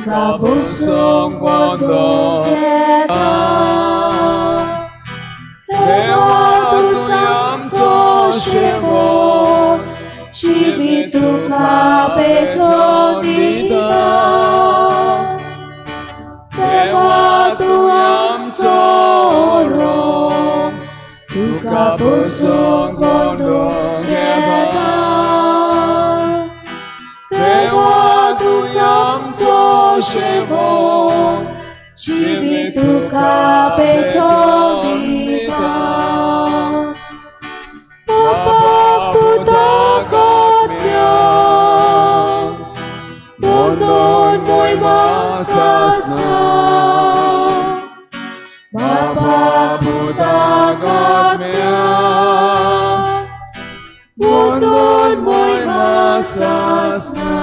तिका बसूंक वोंदोंक येता देवा तूंच आमचो शेवट जिवीत तुका पेटोवन दिता देवा तूं आमचो रोम तुका बसूंक वोंदोंक येता देवा तूंच आमचो शेवट जिवीत तुका पेटोवन दिता बापा पुताक आत्म्याक दोन मोहिमा सासना बापा पुताक आत्म्याक दोन मोहिमा सासना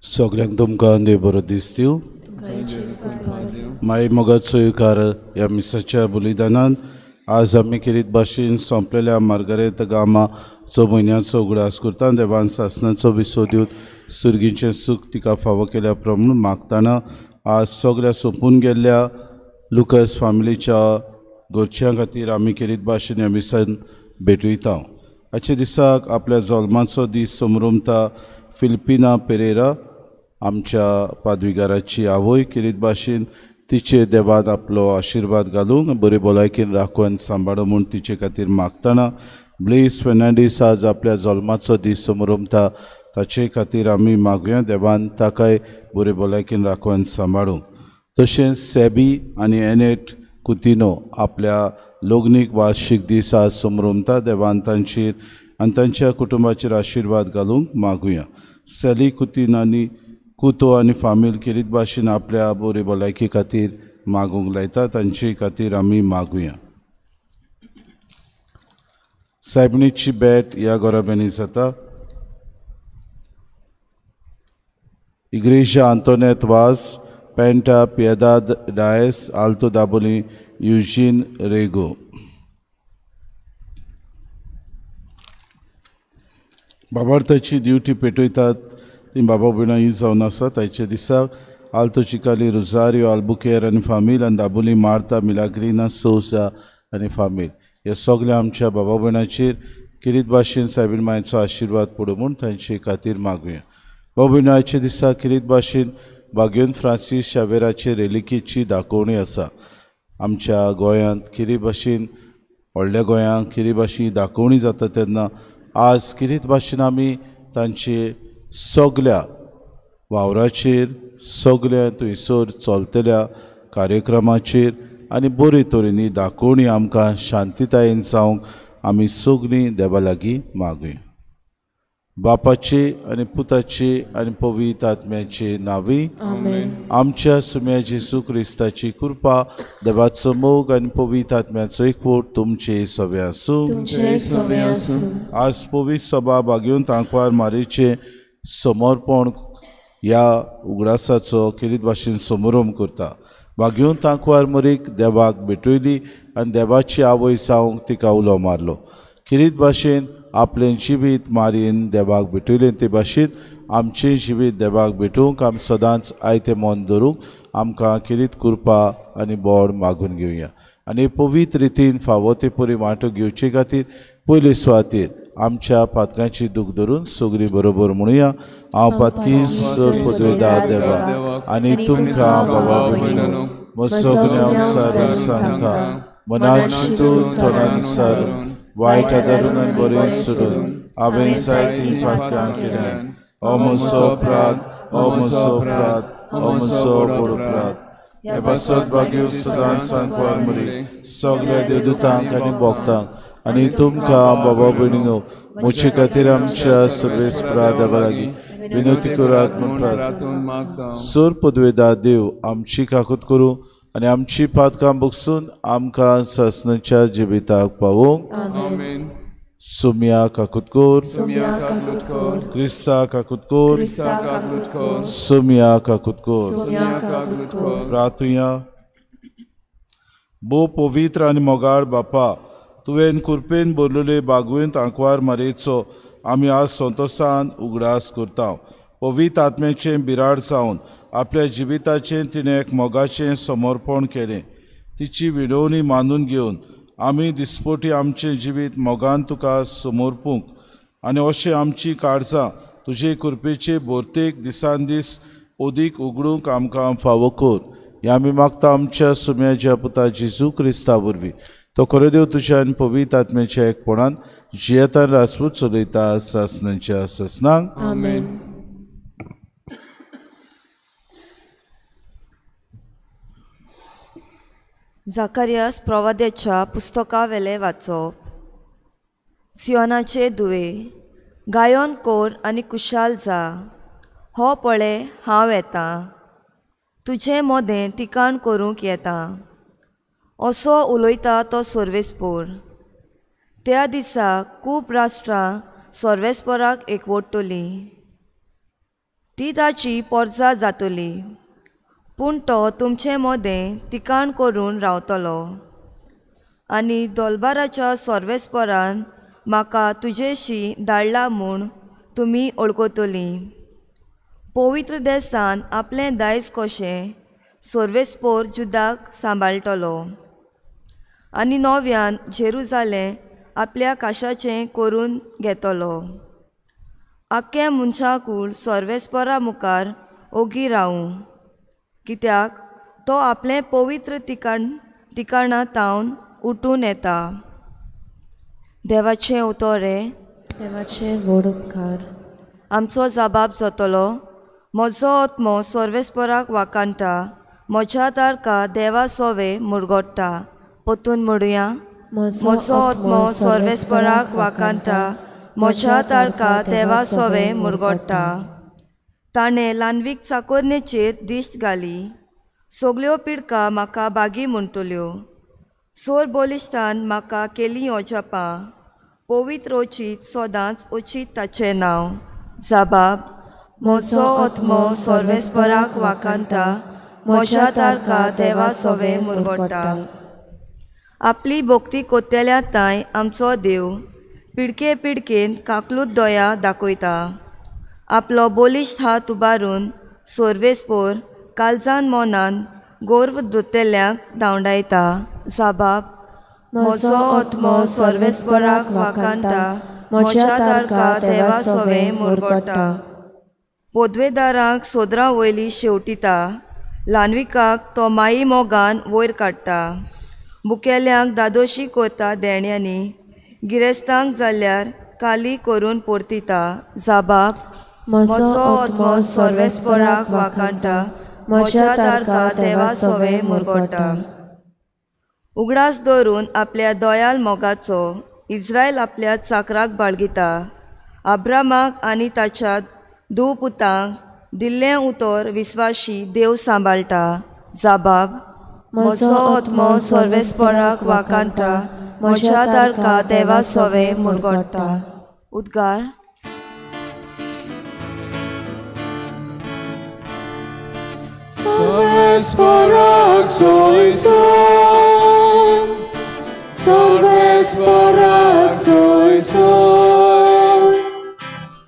सगळ्यांक तुमकां देव बरो दीस दिवं माई मोगाचो युकार ह्या मिसाच्या बलिदानान आज आमी किरीत भाशेन सोंपलेल्या मार्गारेत गामाचो म्हयन्याचो उगडास करता देवान सासणाचो विसो दिवन सुर्गीचें सूख तिका फावो केल्या प्रमाण मागताना आज सगळ्या सोंपून गेल्ल्या लुकस फॅमिलीच्या गोरच्यां खातीर आमी किरीत भाशेन ह्या मिसान भेटयता आजच्या दिसाक आपल्या जल्माचो दीस समरुमता फिलिपिना पेरेरा आमच्या पादविकाराची आवय किरीत भाशेन तिचे देवान आपलो आशिर्वाद घालूंक बरे भलायकेन राखून सांबाळो म्हूण तिचे खातीर मागताना ब्लेस फेर्नांडीस आज आपल्या जल्माचो दीस समरुमता ताचे खातीर आमी मागुया देवान ताकाय बरे भलायकेन राखून सांबाळूं तशेंच सॅबी आनी एनेट कुतिनो आपल्या लग्नीक वार्षिक दीस आज समरुमता देवान तांचेर आनी तांच्या कुटुंबाचेर आशिर्वाद घालूंक मागुया सॅली कुतिनानी कुतो आनी फामील किरीत भाशेन आपल्या बरे भलायके खातीर मागूंक लायता तांचे खातीर आमी मागुया सायबणीची भेट ह्या घराब्यांनी जाता इग्रेजा आंतोनेत वाज पेंटा पिएदाद डायस आल्तो दाबोली युजीन रेगो बाबार्थाची ड्युटी पेटयतात ती बाबा भयणां जावन आसा ताचे दिसाक आल्तो चिकाली रोजारियो आल्बुकेर आनी फामील आनी दाबोली मार्ता मिलाग्रिना सोसा आनी फामील हे सगळे आमच्या बाबा भयणाचेर किरीत भाशेन सायबीण मायेचो आशिर्वाद पडूं म्हूण तांचे खातीर मागुया बाबा भयणाचे दिसा किरीत भाशेन बागेन फ्रांसीस शावेराचे रेलिकेची दाखोवणी आसा आमच्या गोंयांत किरी भाशेन व्हडल्या गोंयांत किरी भाशेन दाखोवणी जाता तेन्ना आज किरीत भाशेन आमी तांचे सगळ्या वावराचेर सगळ्या थंयसर चलतल्या कार्यक्रमाचेर आनी बरे तरेनी दाखोवणी आमकां शांतीतायेन जावंक आमी सगळीं देवा लागीं मागुया बापाचे आनी पुताचे आनी पवित्र आत्म्याचे नांवी आमच्या सुम्या जेजू क्रिस्ताची कृपा देवाचो मोग आनी पवित्र आत्म्याचो एकवट तुमचे सवे आसूं आज पवित्र सभा बागेवन तांकवार मारीचे समर्पण ह्या उगडासाचो किरीत भाशेन समारंभ करता बागेवन तांकवार मरीक देवाक भेटयली आनी देवाची आवय जावंक तिका उलो मारलो किरीत भाशेन आपलें जिवीत मारीन देवाक भेटयलें ते भाशेन आमचें जिवीत देवाक भेटूंक आमी सदांच आयतें मन धरूंक आमकां किरीत कृपा आनी बोड मागून घेवया आनी पवित्र रितीन फावो ते परी वांटो घेवचे खातीर पयले सुवातेर आमच्या पातकांची दूख धरून सगळीं बरोबर म्हणुया हांव पातकी सर पदवेदार देवा आनी तुमकां बाबा भयणीनो सगळ्यांक सारून सांगता मनान चिंतून तोंडान सारून वायट आदारून आनी बरें सोडून हांवें जायतीं पातकां केल्यान हो म्हजो अपराध हो म्हजो अपराध हो म्हजो बरो अपराध हे बसत बागेव सदांच सांकवार मरी सगळ्या देवदूतांक आनी भक्तांक आनी तुमकां बाबा भयणीनो म्हजे खातीर आमच्या सर्वेस्परा देवा लागीं विनंती करात म्हूण प्रार्थना सर पदवेदार देव आमची काकूत करूं आनी आमची पातकां बगसून आमकां ससनाच्या जिविताक पावोवंक Sumia Kakutkur, Sumia Kakutkur, Krista Kakutkur, Krista Kakutkur, Sumia Kakutkur. Sumia Kakutkur. प्रार्थुया. बो पवित्र आनी मोगाळ बापा, तुवें कुरपेन भरलेले बागुयेंत आंकवार मारेचो आमी आज संतोशान उगडास करता. पवित्र आत्म्याचें बिराड जावन आपल्या जिविताचें तिणें एक मोगाचें समर्पण केलें. तिची विडोवणी मानून घेवन आमी दिसपोटी आमचें जिवीत मोगान तुका समर्पूंक आनी अशें आमची काळजां तुजे कृपेचे बोरतेक दिसान दीस ओदीक उगडूंक आमकां फावो कर. हें आमी मागता आमच्या सुम्याच्या पुता जेजू क्रिस्ता वरवीं. तो खरो देव तुज्यान पवित्र आत्म्याच्या एकपणान जियेतान रासपूत चलयता सासणांच्या सासणांक. आमेन. जाकारियास प्रवाद्याच्या पुस्तका वेले वाचप. सियोनाचे दुवे, गायोन कोर आनी कुशाल जा. हो पळे हांव येता, तुजें मोदें तिकाण करूंक येता. असो उलयता तो सर्वेस्पोर. त्या दिसा खूब राष्ट्रां सर्वेस्पोराक एकवटतलीं. ती ताची पोरसां जातली, पूण तो तुमचें मोदें तिकाण करून रावतलो. आनी दोलबाराच्या सर्वेस्पोरान म्हाका तुजेशी धाडला म्हूण तुमी वळखतलीं. पवित्र देसान आपलें दायज कशें सर्वेस्पोर जुदाक सांबाळटलो आनी नव्यान जेरुजालेम आपल्या काशाचें करून घेतलो. आख्या मनशाकूळ सर्वेस्पोरा मुखार ओगी रावूं, कित्याक तो आपलें पवित्र तिकाणांतावन उठून येता. देवाचें उतोरें. देवाचे व्हड उपकार. आमचो जबाब जातलो, म्हजो आत्मो सर्वेस्पोराक वाकांटा, म्हज्या तारका देवा सोवे मुरगोडटा. पोतून म्हणुया. म्हजो आत्मो सर्वेस्पोराक वाकांटा, म्हज्या तारका देवा सोवे मुरगोडटा. ताणें ल्हानवीक चाकोरनेचेर दिश्ट घाली. सगल्यो पिडका म्हाका बागी म्हणटल्यो. सोर बोलिश्टान म्हाका केलीं ओजापां. पवित्र ओचीत सोदांच ओचीत ताचें नांव. जबाब. म्हजो आत्मो सर्वेस्पोराक वाकांटा, म्हज्या तारका देवा सोवे मुरगोडटा. आपली भोक्ती कोत्तेल्या तांय आमचो देव पिडके पिडकेन काकलूत दोया दाखयता. आपलो बोलिश्ट हात उबारून सर्वेस्पोर काळजान मोनान गोर्व धुतेल्यांक धांवडायता. जबाब. म्हजो आत्मो सर्वेस्पोराक वाकांटा, म्हज्या तारका देवा सोवे मुरगोडटा. पोदवेदारांक सोदरां वयली शेवटिता. ल्हानविकाक तो माई मोगान वयर काडटा. मुखेल्यांक दादोशी करता देण्यांनी. गिरेस्तांक जाल्यार काली करून परतिता. जबाब. म्हजो आत्मो सर्वेस्पोराक वाकांटा, म्हज्या तारका देवा सोवे मुरगोडटा. उगडास धरून आपल्या दोयाल मोगाचो इस्रायल आपल्या चाकराक बाळगिता. अब्रामाक आनी ताच्या धूव पुतांक दिल्लें उतर विस्वाशी देव सांबाळटा. जबाब. म्हजो आत्मो सर्वेस्पोराक वाकांटा, म्हज्या तारका देवा सोवे मुरगोडटा. उद्गार. सर्वेस्पोराक सोयसोन, सर्वेस्पोराक सोयसोन,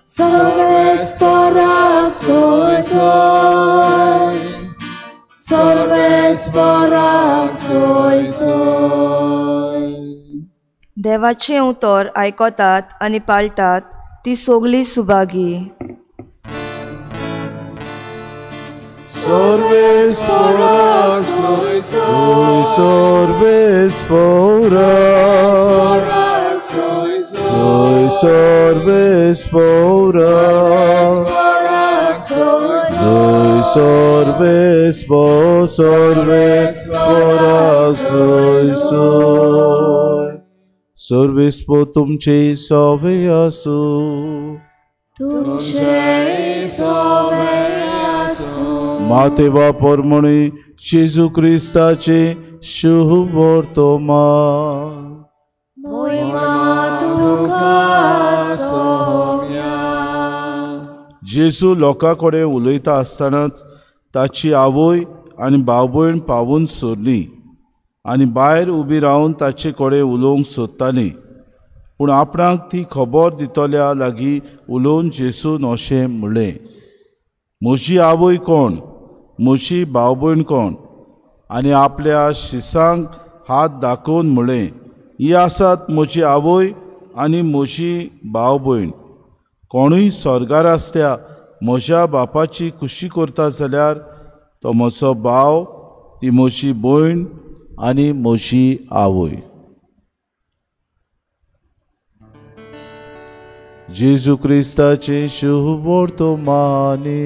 सर्वेस्पोराक सोयसोन, सर्वेस्पोराक सोयसोन. देवाचें उतर आयकतात आनी पाळटात ती सगळीं सुभागी. Sorvesporak, Sorvespo तुमचे सोवे आसू. मातेवा परमणी जेजू क्रिस्ताचे शुभ वर्तमान. महिमा तुका जेजू लोकां कडेन उलयता आसतनाच ताची आवय आनी भाव भयण पावून सोरलीं आनी भायर उबी रावन ताचे कडेन उलोवंक सोदतालीं. पूण आपणाक ती खबर दितल्या लागीं उलोवन जेजून अशें म्हणलें, म्हजी आवय कोण, म्हजी भाव भयण कोण? आनी आपल्या शिसांक हात दाखोवन म्हणलें, ही आसात म्हजी आवय आनी म्हजी भाव भयण. कोणूय स्वर्गार आसल्या म्हज्या बापाची कुशी करता जाल्यार तो म्हजो भाव, ती म्हजी भयण आनी म्हजी आवय. जेजू क्रिस्ताचे शुभ वर्तमाने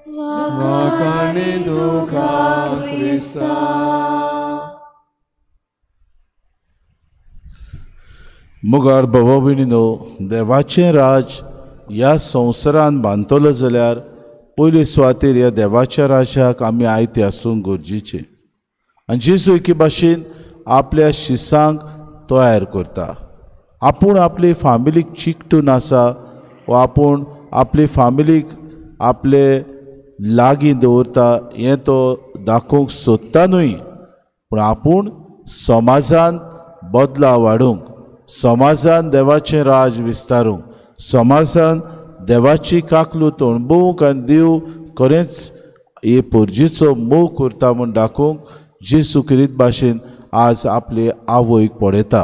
वाकाने दुखा क्रिस्ता. मुगार भावा भयणीनो, देवाचें राज ह्या संवसारान बांदतलो जाल्यार पयले सुवातेर ह्या देवाच्या राजाक आमी आयते आसूंक गरजेचें. आनी जेजू एके भाशेन आपल्या शिसांक तयार करता. आपूण आपले फामिलीक चिकटून आसा वा आपूण आपले फामिलीक आपले लागीं दवरता हें तो दाखोवंक सोदता न्हय, पूण आपूण समाजान बदलाव हाडूंक, समाजान देवाचें राज विस्तारूंक, समाजान देवाची काकलूत अणभवूंक आनी देव खरेंच हे पोरजेचो मोग करता म्हूण दाखोवंक जेजू किरीत भाशेन आज आपले आवयक पळयता.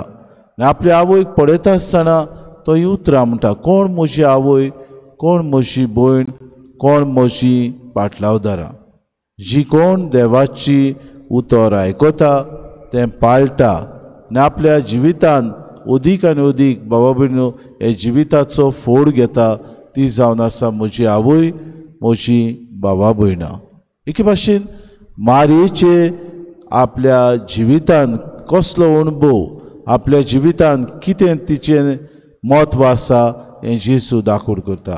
आनी आपल्या आवयक पळयता आसतना तो ही उतरां म्हणटा, कोण म्हजी आवय, कोण म्हजी भयण, कोण म्हजी पाटलावदारां. जी कोण देवाची उतर आयकता तें पाळटा आनी आपल्या जिवितान अदीक आनी अदीक भावा भयणीनो हे जिविताचो फोड घेता, ती जावन आसा म्हजी आवय, म्हजी भावा भयणां. एके भाशेन मारयेचे आपल्या जिवितान कसलो अणभव, आपल्या जिवितान कितें तिचें म्हत्व आसा हें जेजू दाखोवन करता.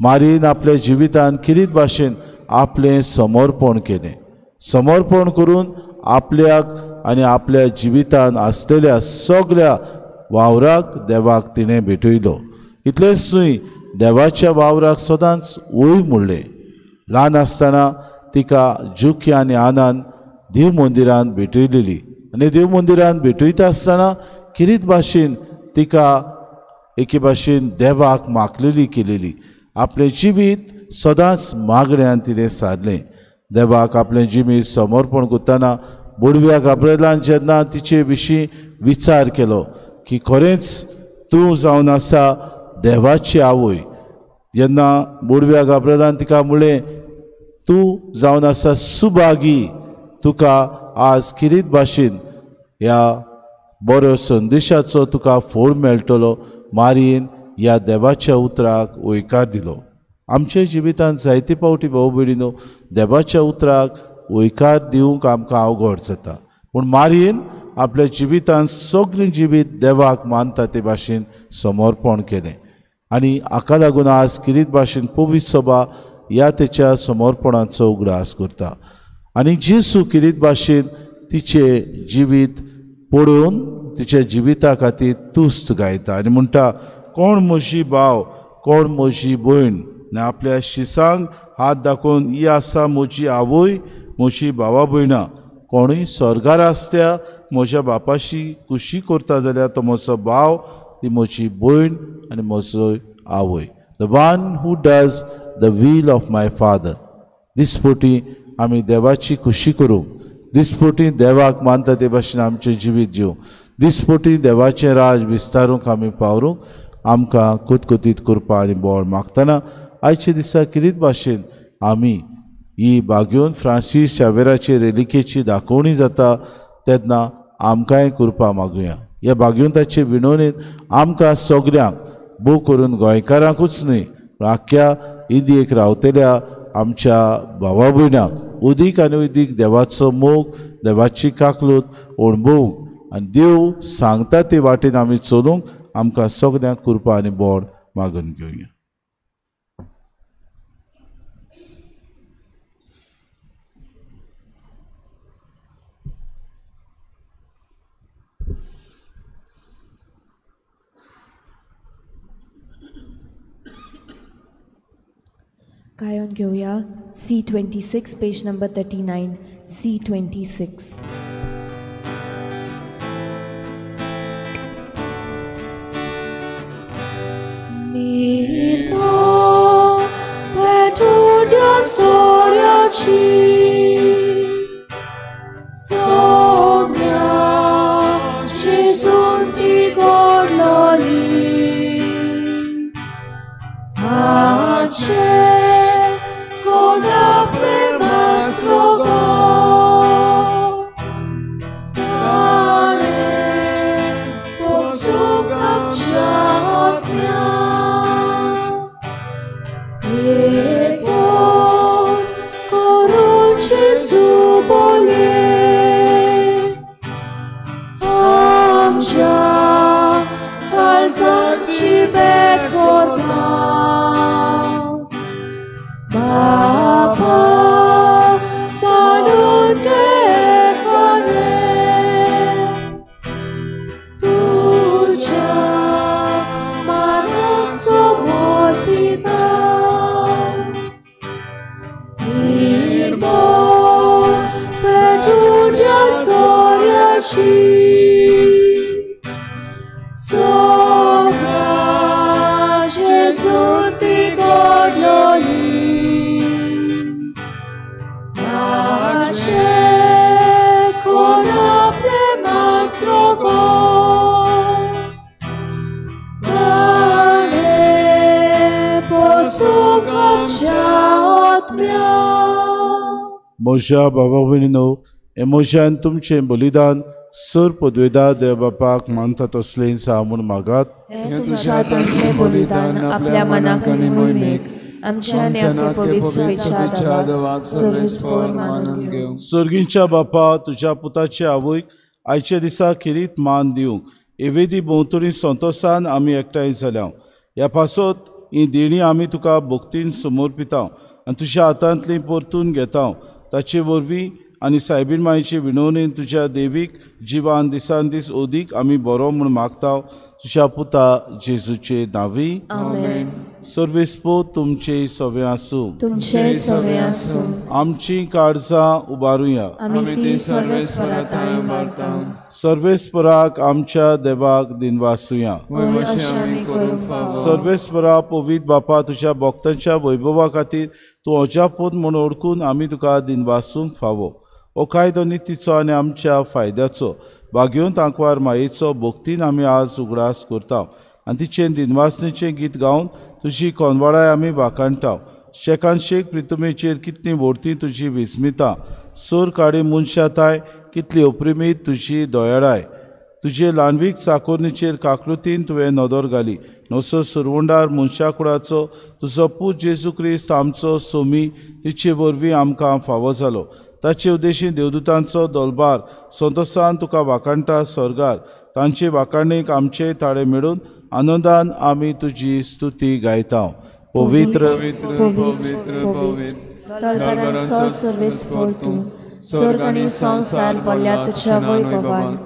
मारयेन आपल्या जिवितान किरीत भाशेन आपलें समर्पण केलें. समर्पण करून आपल्याक आनी आपल्या जिवितान आसलेल्या सगळ्या वावराक देवाक तिणें भेटयलो. इतलेंच न्हय, देवाच्या वावराक सदांच वय म्हणलें. ल्हान आसतना तिका जुकी आनी आनान देव मंदिरान भेटयलेली आनी देव मंदिरान भेटयता आसतना किरीत भाशेन तिका एके भाशेन देवाक मागलेली केलेली. आपलें जिवीत सदांच मागण्यांत तिणें सारलें. देवाक आपलें जिवीत समर्पण करतना बुडव्या गाब्रिएलान जेन्ना तिचे विशीं विचार केलो की खरेंच तूं जावन आसा देवाची आवय, जेन्ना बुडव्या गाब्रिएलान तिका म्हणलें तूं जावन आसा सुभागी, तुका आज किरीत भाशेन ह्या बरो संदेशाचो तुका फोड मेळटलो, मारयेन ह्या देवाच्या उतराक वयकार दिलो. आमच्या जिवितांत जायते पावटी भाव भयणीनो देवाच्या उतराक वयकार दिवंक आमकां अवघड जाता, पूण मारयेन आपल्या जिवितांत सगळें जिवीत देवाक मानता ते भाशेन समर्पण केलें. आनी हाका लागून आज किरीत भाशेन पवित्र सभा ह्या तेच्या समर्पणाचो उगडास करता. आनी जेजू किरीत भाशेन तिचें जिवीत पळोवन तिच्या जिविता खातीर तुस्त गायता आनी म्हणटा, कोण म्हजी भाव, कोण म्हजी भयण. आनी आपल्या शिसांक हात दाखोवन ही आसा म्हजी आवय, म्हजी भावा भयणां. कोणूय स्वर्गार आसत्या म्हज्या बापाशी कुशी करता जाल्यार तो म्हजो भाव, ती म्हजी भयण आनी म्हजो आवय. The one who does the will of my father. दिसपोटी आमी देवाची कुशी करूंक, दिसपोटी देवाक मानता ते भाशेन आमचें जिवीत जिवंक, दिसपोटी देवाचें राज विस्तारूंक आमी पावरूंक आमकां कुतकुतीत कृपा आनी बळ मागतना आयचे दिसा किरीत भाशेन आमी ही बागेवन फ्रांसीस शावेराचे रेलिकेची दाखोवणी जाता तेन्ना आमकांय कृपा मागुया. ह्या बागेवंताचे विणवणेंत आमकां सगळ्यांक भोव करून गोंयकारांकूच न्हय पूण आख्ख्या इंडियेक रावतल्या आमच्या भावा भयणांक अदीक आनी अदीक देवाचो मोग, देवाची काकलूत अणभवूंक आनी देव सांगता ते वाटेन आमी चलूंक आमकां सगळ्यांक कृपा आनी बळ मागून घेवया. गायन घेऊया C26 पेज नंबर 39 C26. मोशा बाबा भयणीनो, हे मोशान तुमचें बलिदान सर पदवेदार देवबापाक मानता तसलें सा म्हूण मागात. हे तुझ्या हातांतलें बलिदान आपल्या मनाक आनी मोहिमेक आमच्या आनी आपल्या पवित्र इच्छा आदाराक सर्वेस्पर मानून घेवं. सर्गींच्या बापा, तुज्या पुताचे आवयक आयच्या दिसा खेरीत मान दिवंक एवेदी भोंवतणी संतोशान आमी एकठांय जाल्या. ह्या पासत ही देणी आमी तुका भक्तीन समर्पिता आनी तुज्या हातांतली परतून घेता. ताचे वरवीं आनी सायबीण मायेचे विणवणेन तुज्या देवीक जिवान दिसान दीस ओदीक आमी बरो म्हूण मागता. तुज्या पुता जेजूचे नांवी आमेन. सर्वेस्पो तुमचे सवे आसूं. तुमचे सवे आसूं. आमची काळजां उबारुया. आमी ती सर्वेस्पराताय उबारता. सर्वेस्पराक आमच्या देवाक दिनवासुया. अशें आमी करूंक फावो. सर्वेस्परा पवित्र बापा, तुज्या भक्तांच्या वैभवा खातीर तूं अजापूत म्हूण ओळखून आमी तुका दिनवासूंक फावो. हो कायदो नितीचो आनी आमच्या फायद्याचो भाग्योन तांकवार मायेचो भक्तीन आमी आज उगडास करता आनी तिचें दिनवासणेचें गीत गावन तुजी कोनवाडाय आमी वाखाणटा. शेकान शेक प्रितमेचेर कितली व्हरती तुजी विस्मिता. सोर काडी मनशाताय कितली अप्रिमीत तुजी दोयाळाय. तुजे ल्हानवीक चाकोरणीचेर काकृतीन तुवें नदर घाली. नवसो सुरवंडार मनशा कुळाचो तुजो पूत जेजू क्रिस्त आमचो सोमी तिचे वरवीं आमकां फावो जालो. ताचे उद्देशीन देवदूतांचो दलबार संतोशान तुका वाखाणटा. स्वर्गार तांचे वाखाणणेक आमचे ताळे मेळून आनंदान आमी तुजी स्तुती गायता. पवित्र दलबरांचो सर्वेस्पर तूं. स्वर्ग आनी संवसार भरल्या तुज्या वैभवान.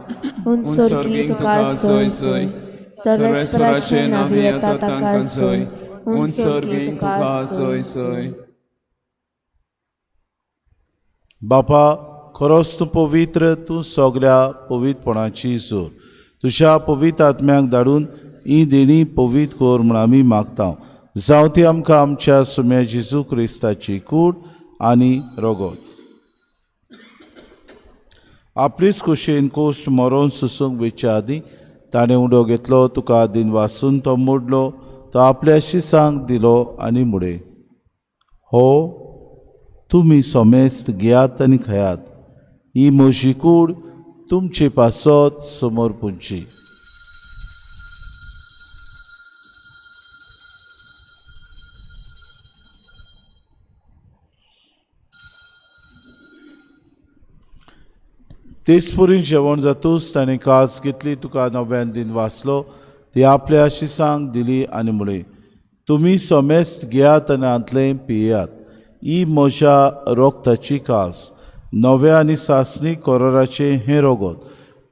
उंच सर्गी तुका सय सय. सर्वेस्पराचे नांवी येता ताका सय. उंच सर्गी तुका सय सय. बापा, खरोच तूं पवित्र, तूं सगळ्या पवित्रपणाची जोर. तुज्या पवित्र आत्म्याक धाडून ही देणी पवित्र कर म्हूण आमी मागता. जावं ती आमकां आमच्या सुम्या जेजू क्रिस्ताची कूड आनी रगत. आपलीच खोशेन कोश्ट मरोन सुसूंक वेच्या आदीं ताणें उडो घेतलो. तुका दिन वासून तो मोडलो. तो आपल्या शिसांक दिलो आनी मुडे. हो तुमी सोमेस्त घेयात आनी खयात. ही म्हजी कूड तुमचे पासत समोर पुंची. तेचपुरी जेवण जातूच ताणें कास घेतली. तुका नव्यान दिन वाचलो. ती आपल्या शिसांक दिली आनी म्हळें, तुमी सोमेस्त घेयात आनी आंतलें पियेयात. ही म्हज्या रोगताची कास. नव्या आनी सासणी कोराराचे हें रगत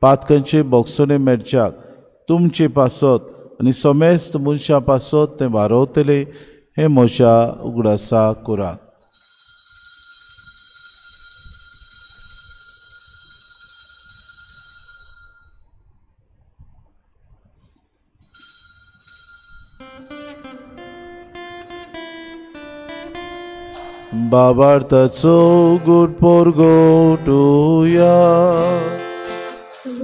पातकांचे बोगसणे मेडच्याक तुमचे पासत आनी सोमेस्त मनशां पासत तें वारवतले. हे म्हज्या उगडासा करात. बाबार्थाचो उगड पोरगो टुया.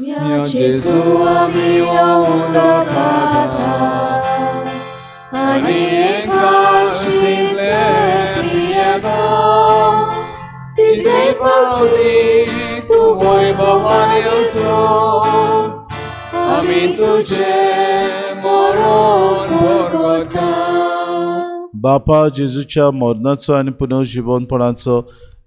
या जेजू आमी ओंडो खाता आनी एका शिंतले पियेता तिजे फावली तूं वैभवान येवसो आमी तुजे मरण भरगता. बापा जेजूच्या मरणाचो आनी पुनर्जिवनपणाचो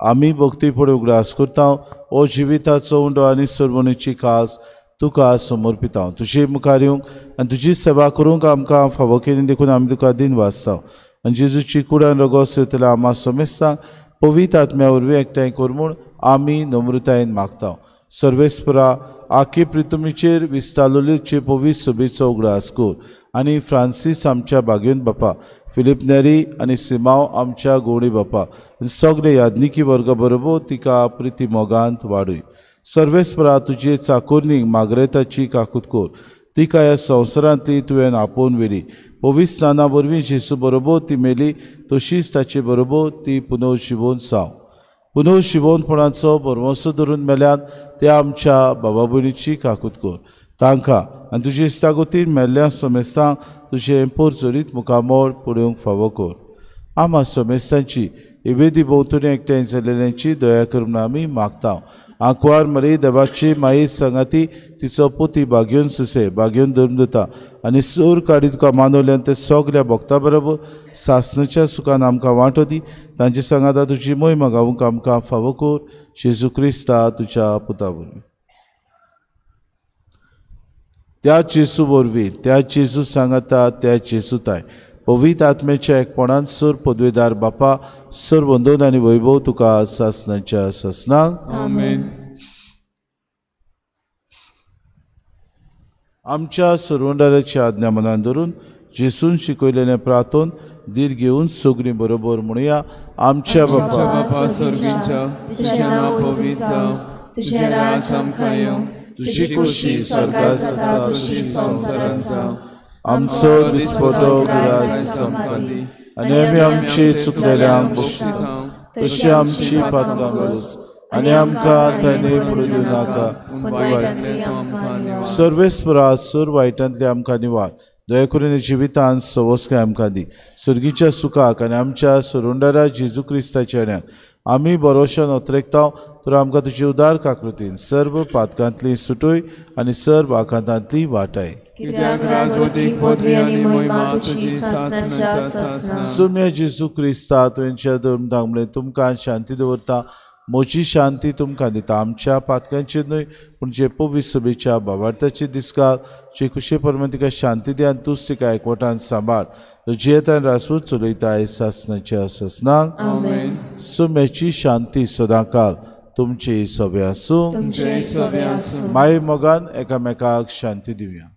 आमी भक्तीपणे उगडास करता. ओ जिविताचो उंडो आनी सरवणीची खास तुका समर्पिता. तुजे मुखार येवंक आनी तुजी सेवा करूंक आमकां फावो केली देखून आमी तुका दिन वाचता. आनी जेजूची कुडान रगत सेतल्या आमा समेस्तांक पवित्र आत्म्या वरवीं एकठांय कर म्हूण आमी नम्रतायेन मागता. सर्वेस्परा आखे प्रितुमीचेर विस्तारलोचे पवित्र सभेचो उगडास कर आनी फ्रांसीस आमच्या बागेन बापा, फिलिप नेरी आनी सिमांव आमच्या गोवणी बापा आनी सगळे यादनिकी वर्ग बरोबर तिका प्रिती मोगांत वाडूय. सर्वेस्परा तुजे चाकोरनीक माग्रेताची काकूत कर. तिका ह्या संवसारांतली तुवें आपोवन व्हेली. पवित्र स्नाना वरवीं जेजू बरोबर ती मेली तशीच ताचे बरोबर ती पुनर्जिवन जावं. पुनर्जिवनपणाचो भरवंसो धरून मेल्यात त्या आमच्या बाबा भयणीची काकूत कर. तांकां आनी तुजे इश्टागतीन मेल्ल्या समेस्तांक तुजें पोरचोरीत मुखामोळ पळोवंक फावो कर. आमा समेस्तांची इवेदी भोंवतणी एकठांय जालेल्यांची दया कर म्हूण आमी मागता. आंकवार मरी देवाची माई सांगाती तिचो पुती भाग्योन सुसे भाग्योन धरून दिता आनी सूर काडी तुका मानवल्यान ते सगल्या भक्तां बरोबर सासणाच्या सुखान आमकां वांटो दी. तांची सांगाता तुजी मोहीम गावूंक आमकां फावो कर. जेजू क्रिस्ता तुज्या पुता वरवीं. त्या जेजू वरवीं, त्या जेजू सांगाता, त्या जेजूताय पवित्र आत्म्याच्या एकपणान सर पदवेदार बापा सर वंदन आनी वैभव तुका सासणाच्या सासणांक. आमेन. आमच्या सर्वंडाराची आज्ञा मनान धरून जेजून शिकयलेलें प्रार्थोन दीर घेवन सगळीं बरोबर म्हणुया. आमच्या बापा बापा स्वर्गीच्या तुझें नांव पवित्र जावं, तुझें राज आमकां येवं, तुजी खुशी स्वर्गांत जाता तशी संवसारांत जावं. आमचो दिसपटो गिरायक आमकां दी आनी आमी आमची चुकलेल्यांक बक्षिता तशी आमची पातकां घालूस आनी आमकां ताणे पडूं दिवं नाका. वायटांतली आमकां निवार. सर्वेस्परा सर वायटांतली आमकां निवार. दया करून जिवितांत सवस्काय आमकां दी. सर्गीच्या सुखाक आनी आमच्या सुरुंडारा जेजू क्रिस्ताच्या येण्याक आमी भरोशान ओतरेकता. तर आमकां तुजी उदार काकृतीन सर्व पातकांतली सुटोय आनी सर्व आकांतांतली वाटाय. कित्याक राजवटीक पदवी आनी महिमा तुजी सासणाच्या सासणां. सुम्या जेजू क्रिस्ता तुवेंच्या धर्म धांगमळे तुमकां शांती दवरता. म्हजी शांती तुमकां दिता. आमच्या पातकांचेर न्हय पूण जे पवित्र सभेच्या भावार्थाचे दिसकाल जे खुशे परमे तिका शांती दी आनी तूंच तिका एकवटान सांबाळ. जियेतान रासूच चलयताय सासणाच्या सासणांक. आमेन. सुम्याची शांती सदांकाल तुमचे सभे आसूं. तुमचे सवे आसूं. माये मोगान एकामेकाक शांती दिवया.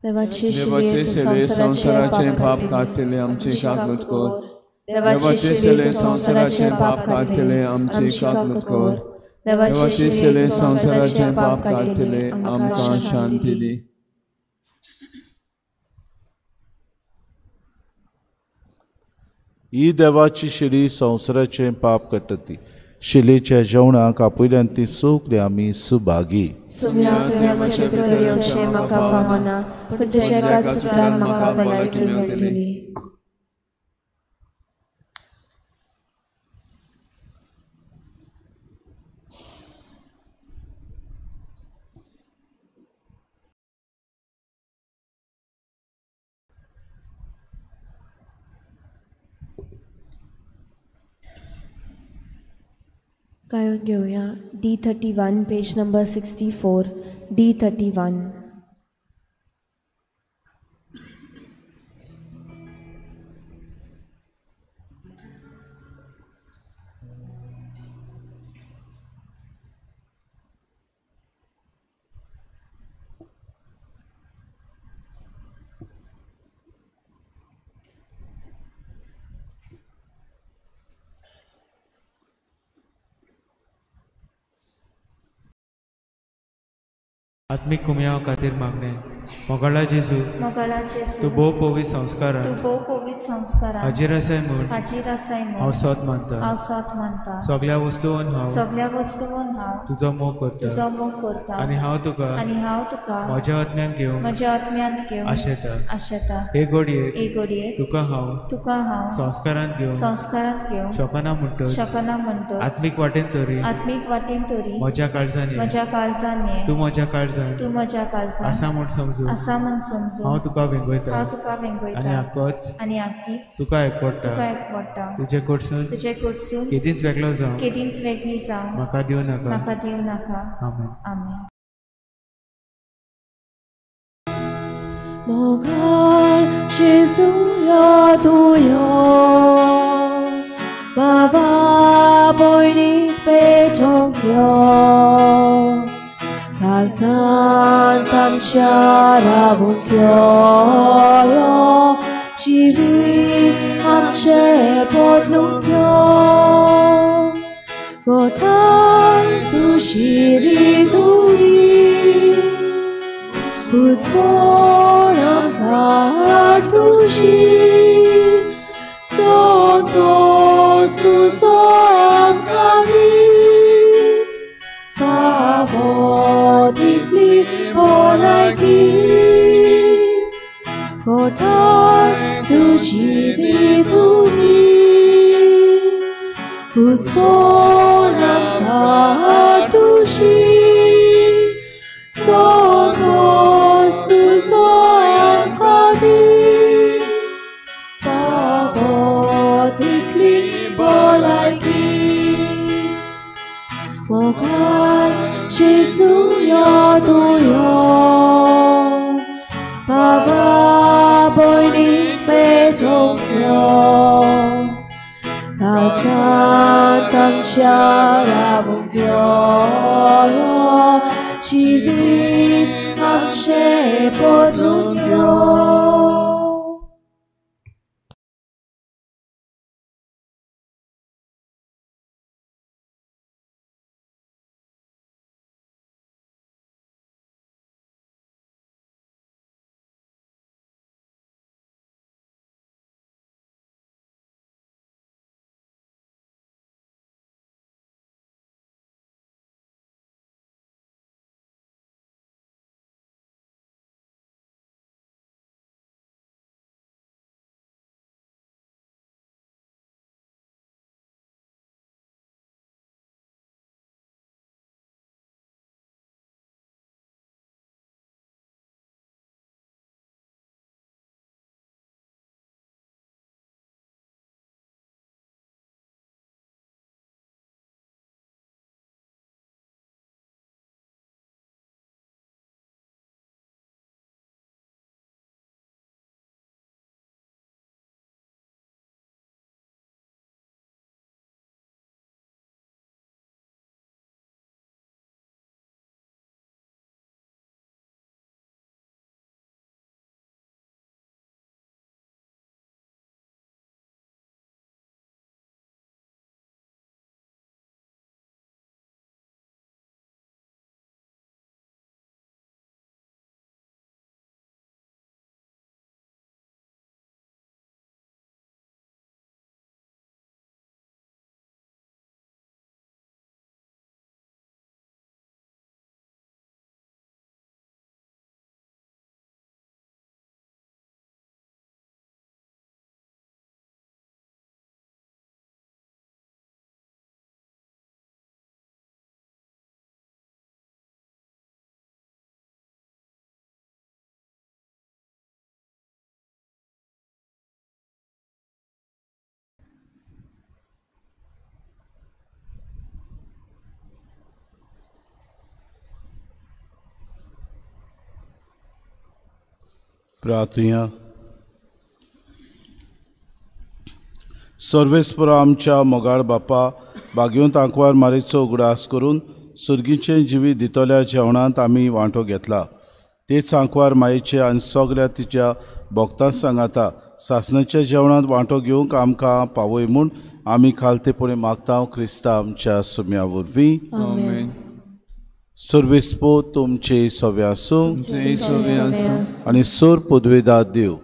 देवाचे देवाचे शेले संसाराचे पाप काढलेले आमचे काकूत कर. देवाचे शेले संसाराचे पाप काढलेले आमचे काकूत कर. देवाचे शेले संसाराचे पाप काढलेले आमकां शांती दी. ही देवाची शिडी संवसाराचे पाप कट्टती. शिलेच्या जेवणाक आपयल्यान ती सोकली आमी सुभागी. सुम्या तुवें म्हजे भितर येवचें म्हाका फावना पूण तुज्या एकाच उतरान म्हाका भलायकी मेळटली. गायन घेऊया D31 पेज नंबर 64 D31. आत्मिक कुमयाव खातीर मागणे मोगळा जेजू मोगळा तूं जेजू भोव पवित्र संस्कार तूं भोव पवित्र संस्कारां हाजीर आसाय म्हूण हाजीर आसाय हांव म्हूण सत मानता हांव सत मानता सगळ्या वस्तूंन हांव सगळ्या वस्तूंन हांव तुजो मोग करता तुजो मोग करता आनी हांव तुका आनी हांव तुका म्हज्या आत्म्यान घेवन म्हज्या आत्म्यांत घेवन आशेता आशेता हे घडयेक एक घडयेक तुका हांव संस्कारांत घेवन संस्कारांत घेवन शकना म्हणटच शकना म्हणटच आत्मीक वाटेन तरी आत्मीक वाटेन तरी म्हज्या काळजांनी म्हज्या काळजांनी तूं म्हज्या काळजांत तूं म्हज्या काळजांत आसा म्हूण समजून आसा म्हूण समजून हांव तुका वेंगयता हांव तुका आनी वेंगयता आक्कोच आनी आख्खीच तुका एकवडटा तुका एकवडटा तुजे कडसून तुजे कडसून केदींच वेगळो जावं केदींच वेगळी जावं म्हाका दिवं नाका म्हाका दिवं नाका आमेन आमेन Mogal Jesuya tuyo Baba boynik petokyo Kalsan tamchara bukyo Chivit amche podlukyo Gotai tushiri tui Uzvoram kartuži, sotos tu soam kagi, favodikli polagi, kotai tu chivituni, uzvoram kartuži, sotos tu soam kagi, favodikli polagi. Mogal Jesuya tuyo, Baba boynik petokyo, Kalsan tamchara bukyo, Chivit amche podlukyo. प्रार्थया सर्वेस्पर आमच्या मोगाळ बापा बागयोंत आंकवार मारेचो उगडास करून सुर्गीचें जिवीत दितल्या जेवणांत आमी वांटो घेतला तेच आंकवार मायेचे आनी सगळ्या तिच्या भक्तांक सांगाता सासणाच्या जेवणांत वांटो घेवंक आमकां पावय म्हूण आमी खालतेपणी मागता क्रिस्ता आमच्या सुम्या वरवीं आमेन. सर्वेस्पो तुमचे सव्यासूं तुमचे सोबे आसूं आनी सोर पदवेदार देव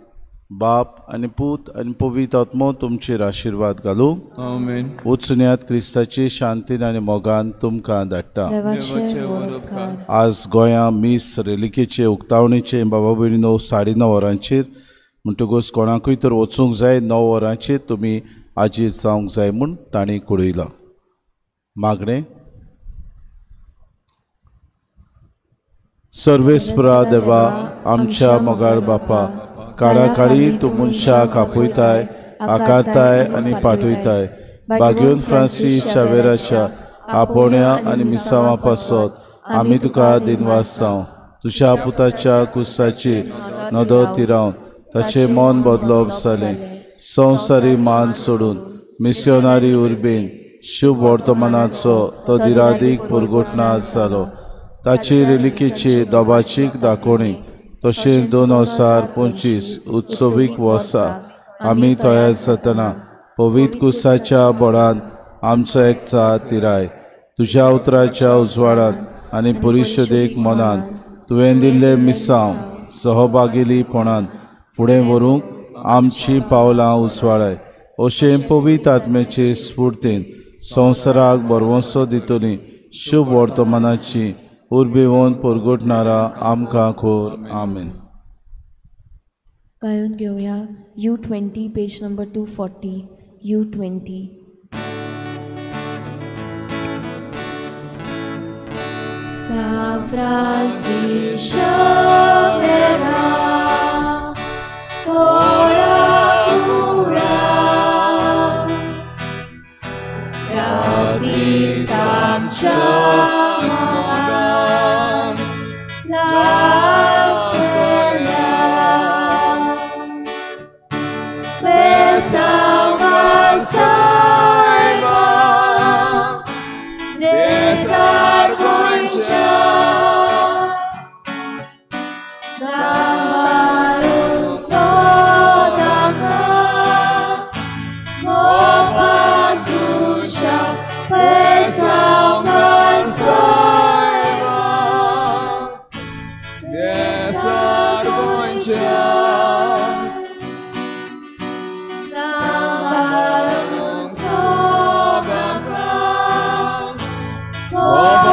बाप आनी पूत आनी पवित्र आत्मो तुमचेर आशिर्वाद घालूं. आमेन. उचन्यात क्रिस्ताचे शांतीन आनी मोगान तुमकां धाडटा. देवाचे वरपकार आज गोंया मीस रेलिकेचे उक्तावणेचे बाबा भयणीनो 9:30 वरांचेर म्हणटकूच कोणाकूय तर वचूंक जाय. 9 वरांचेर तुमी हाजीर जावंक जाय म्हूण तांणी कळयलां. मागणें. सर्वेस्परा देवा आमच्या मोगाळ बापा काळाकाळी तूं मनशाक आपयताय आकारताय आनी पाठयताय. बागेवन फ्रांसीस शावेराच्या आपोवण्या आनी मिसांवां पासत आमी तुका दिनवास जावं. तुज्या पुताच्या कुसाची नदर तिरावन ताचें मन बदलप जालें. संवसारी मान सोडून मिस्योनारी उर्बेन शुभ वर्तमानाचो तो दिरादीक परगोटणार जालो. ताची रेलिकेचे दोबाचीक दाखोवणी तशेंच 2025 उत्सवीक वर्सा आमी तयार जातना पवित्र कुसाच्या बळान आमचो एकचा तिराय. तुज्या उतराच्या उजवाडांत आनी परिशदेक मनान तुवें दिल्ले मिसांव सहभागिलीपणान फुडें व्हरूंक आमची पावलां उजवाडाय. अशें पवित्र आत्म्याचे स्फूर्तीन संवसाराक बरवंसो दितली शुभ वर्तमानाची उर्बेवून परगोटणारा आमकां खोर. आमेन. गायन घेऊया U20 page number 240. U20. San Francisco verá ora cura Jati samcha Oh,